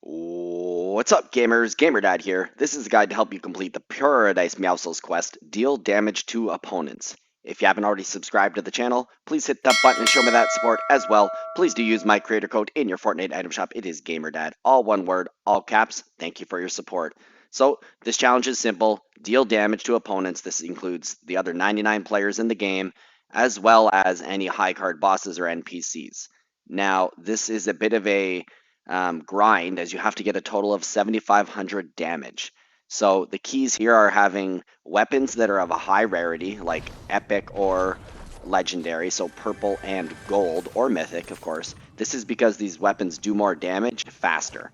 What's up, gamers? GamerDad here. This is a guide to help you complete the Purradise Meowscles quest, Deal Damage to Opponents. If you haven't already subscribed to the channel, please hit that button and show me that support as well. Please do use my creator code in your Fortnite item shop. It is GamerDad, all one word, all caps. Thank you for your support. So, this challenge is simple. Deal damage to opponents. This includes the other 99 players in the game, as well as any high card bosses or NPCs. Now, this is a bit of a grind, as you have to get a total of 7,500 damage. So the keys here are having weapons that are of a high rarity, like epic or legendary, so purple and gold, or mythic, of course. This is because these weapons do more damage faster.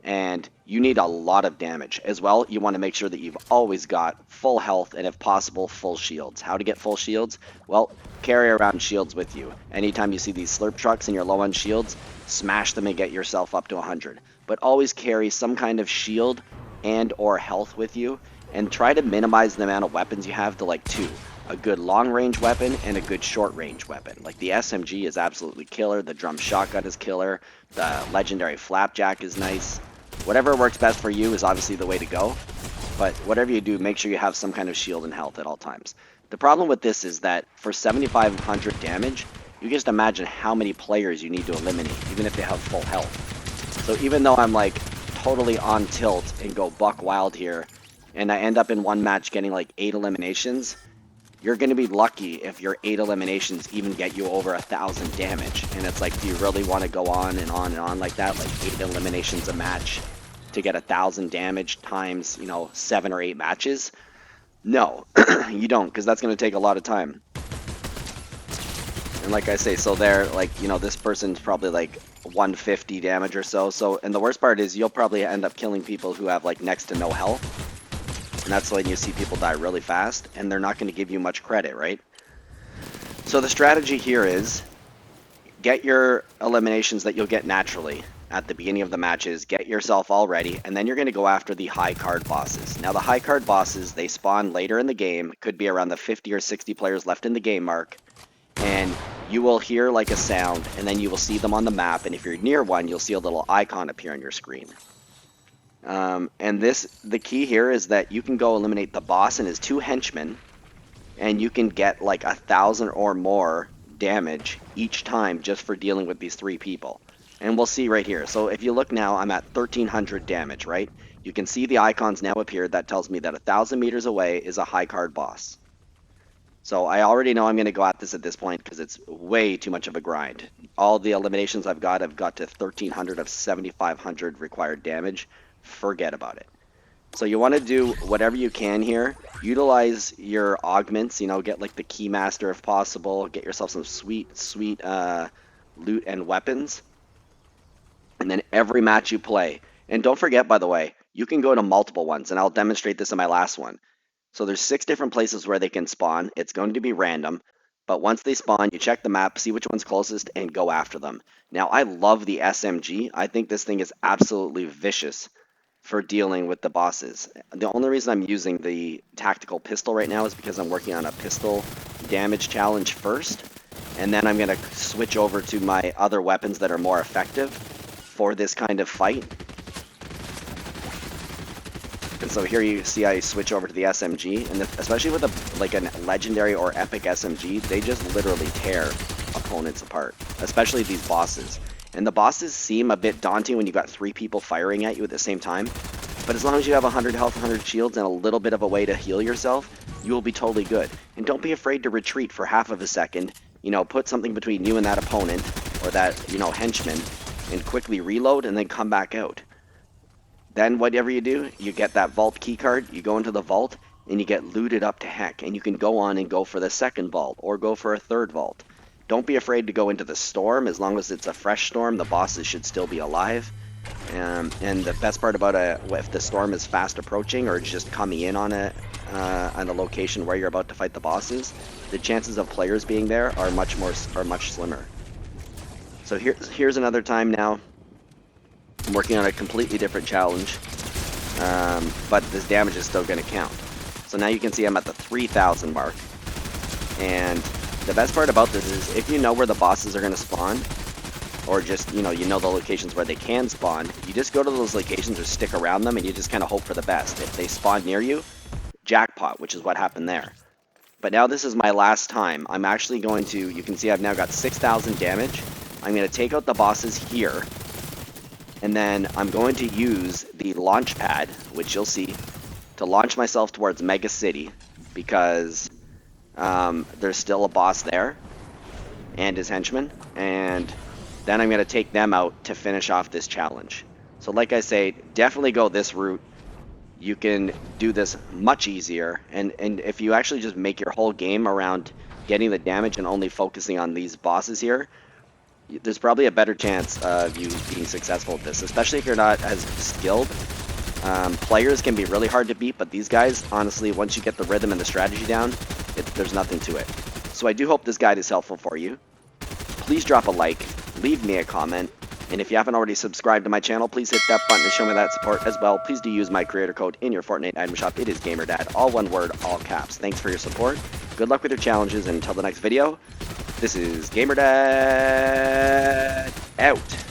And you need a lot of damage. As well, you want to make sure that you've always got full health and, if possible, full shields. How to get full shields? Well, carry around shields with you. Anytime you see these slurp trucks and you're low on shields, smash them and get yourself up to 100. But always carry some kind of shield and or health with you, and try to minimize the amount of weapons you have to like 2. A good long range weapon and a good short range weapon. Like the SMG is absolutely killer, the drum shotgun is killer, the legendary flapjack is nice. Whatever works best for you is obviously the way to go, but whatever you do, make sure you have some kind of shield and health at all times. The problem with this is that for 7,500 damage, you just imagine how many players you need to eliminate, even if they have full health. So even though I'm like totally on tilt and go buck wild here, and I end up in one match getting like 8 eliminations, you're going to be lucky if your 8 eliminations even get you over 1,000 damage. And it's like, do you really want to go on and on and on like that? Like 8 eliminations a match to get 1,000 damage times, 7 or 8 matches? No, you don't, because that's going to take a lot of time. And like I say, so there, like, this person's probably like 150 damage or so. So, and the worst part is you'll probably end up killing people who have like next to no health. And that's when you see people die really fast, and they're not going to give you much credit, right? So the strategy here is get your eliminations that you'll get naturally at the beginning of the matches, get yourself all ready, and then you're going to go after the high card bosses. Now the high card bosses, they spawn later in the game, could be around the 50 or 60 players left in the game mark, and you will hear like a sound, and then you will see them on the map, and if you're near one, you'll see a little icon appear on your screen. And the key here is that you can go eliminate the boss and his 2 henchmen, and you can get like 1,000 or more damage each time just for dealing with these 3 people. And we'll see right here. So if you look now, I'm at 1,300 damage, right? You can see the icons now appeared. That tells me that 1,000 meters away is a high card boss. So I already know I'm going to go at this point because it's way too much of a grind. All the eliminations I've got to 1,300 of 7,500 required damage. Forget about it. So you want to do whatever you can here. Utilize your augments, get like the Keymaster if possible. Get yourself some sweet loot and weapons. And then every match you play. And don't forget, by the way, you can go to multiple ones, and I'll demonstrate this in my last one. So there's 6 different places where they can spawn. It's going to be random. But once they spawn, you check the map, see which one's closest, and go after them. Now, I love the SMG. I think this thing is absolutely vicious for dealing with the bosses. The only reason I'm using the tactical pistol right now is because I'm working on a pistol damage challenge first, and then I'm going to switch over to my other weapons that are more effective for this kind of fight. And so here you see I switch over to the SMG, and especially with a legendary or epic SMG, they just literally tear opponents apart, especially these bosses. And the bosses seem a bit daunting when you got 3 people firing at you at the same time. But as long as you have 100 health, 100 shields, and a little bit of a way to heal yourself, you will be totally good. And don't be afraid to retreat for half of a second. Put something between you and that opponent, or that, henchman, and quickly reload and then come back out. Then whatever you do, you get that vault key card, you go into the vault, and you get looted up to heck. And you can go on and go for the 2nd vault, or go for a 3rd vault. Don't be afraid to go into the storm. As long as it's a fresh storm, the bosses should still be alive. And the best part about if the storm is fast approaching or just coming in on the location where you're about to fight the bosses, the chances of players being there are much slimmer. So here's another time now. I'm working on a completely different challenge, but this damage is still going to count. So now you can see I'm at the 3,000 mark, and the best part about this is if you know where the bosses are going to spawn, or just, you know the locations where they can spawn, you just go to those locations or stick around them, and you just kind of hope for the best. If they spawn near you, jackpot, which is what happened there. But now this is my last time. I'm actually going to, you can see I've now got 6,000 damage. I'm going to take out the bosses here, and then I'm going to use the launch pad, which you'll see, to launch myself towards Mega City, because there's still a boss there, and his henchmen, and then I'm going to take them out to finish off this challenge. So like I say, definitely go this route. You can do this much easier, and if you actually just make your whole game around getting the damage and only focusing on these bosses here, there's probably a better chance of you being successful at this, especially if you're not as skilled. Players can be really hard to beat, but these guys, honestly, once you get the rhythm and the strategy down, there's nothing to it. So I do hope this guide is helpful for you. Please drop a like, leave me a comment, and if you haven't already subscribed to my channel, please hit that button to show me that support as well. Please do use my creator code in your Fortnite item shop. It is GamerDad, all one word, all caps. Thanks for your support. Good luck with your challenges, and until the next video, this is GamerDad out.